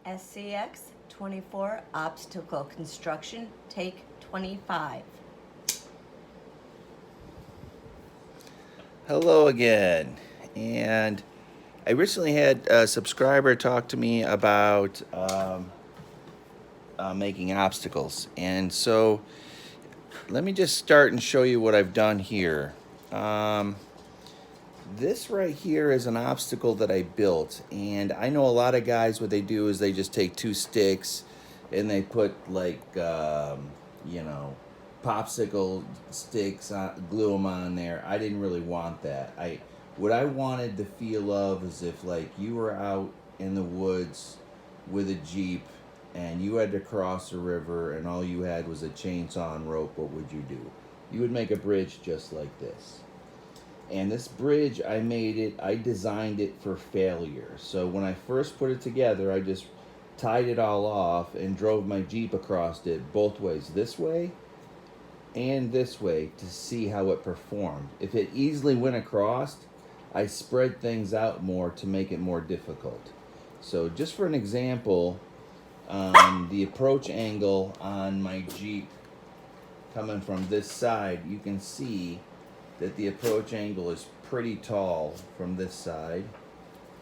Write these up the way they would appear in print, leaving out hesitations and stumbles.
SCX24 Obstacle Construction, take 25. Hello again, and I recently had a subscriber talk to me about making obstacles, and so let me just start and show you what I've done here. This right here is an obstacle that I built, and I know a lot of guys, what they do is they just take two sticks and they put like popsicle sticks on, glue them on there. I didn't really want that. What I wanted the feel of is if like you were out in the woods with a Jeep and you had to cross a river and all you had was a chainsaw and rope. What would you do? You would make a bridge just like this. And this bridge, I designed it for failure. So when I first put it together, I just tied it all off and drove my Jeep across it both ways, this way and this way, to see how it performed. If it easily went across, I spread things out more to make it more difficult. So just for an example, the approach angle on my Jeep coming from this side, you can see that the approach angle is pretty tall from this side,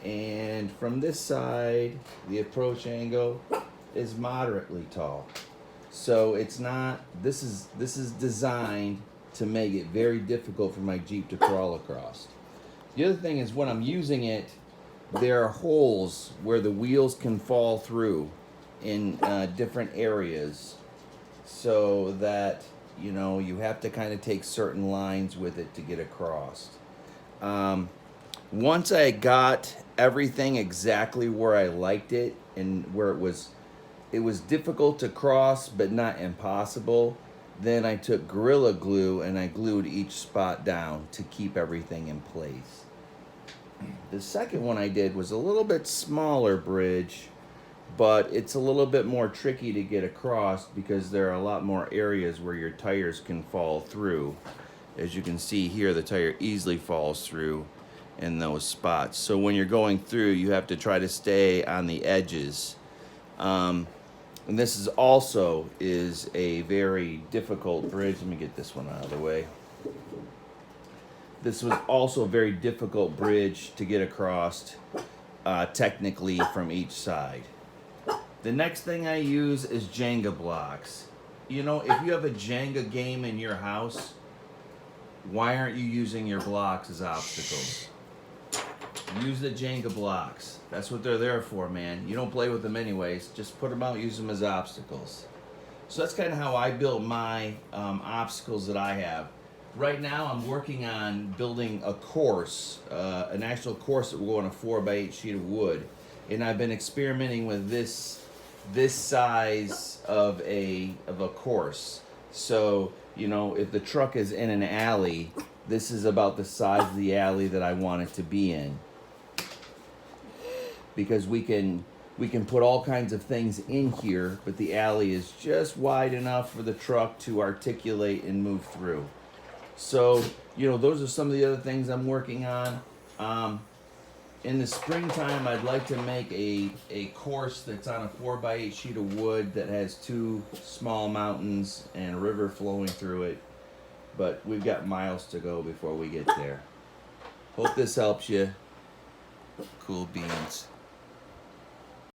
and from this side the approach angle is moderately tall. So it's not, this is designed to make it very difficult for my Jeep to crawl across. The other thing is when I'm using it, there are holes where the wheels can fall through in different areas, so that you have to kind of take certain lines with it to get across. Once I got everything exactly where I liked it and where it was difficult to cross but not impossible, then I took Gorilla Glue and I glued each spot down to keep everything in place. The second one I did was a little bit smaller bridge, but it's a little bit more tricky to get across because there are a lot more areas where your tires can fall through. As you can see here, the tire easily falls through in those spots. So when you're going through, you have to try to stay on the edges. And this is also a very difficult bridge. Let me get this one out of the way. This was also a very difficult bridge to get across technically from each side. The next thing I use is Jenga blocks. If you have a Jenga game in your house, why aren't you using your blocks as obstacles? Use the Jenga blocks. That's what they're there for, man. You don't play with them anyways. Just put them out, use them as obstacles. So that's kind of how I built my obstacles that I have. Right now I'm working on building a course, an actual course that will go on a 4x8 sheet of wood. And I've been experimenting with this size of a course. So if the truck is in an alley, this is about the size of the alley that I want it to be in, because we can put all kinds of things in here, but the alley is just wide enough for the truck to articulate and move through. So those are some of the other things I'm working on. In the springtime, I'd like to make a course that's on a 4x8 sheet of wood that has two small mountains and a river flowing through it. But we've got miles to go before we get there. Hope this helps you. Cool beans.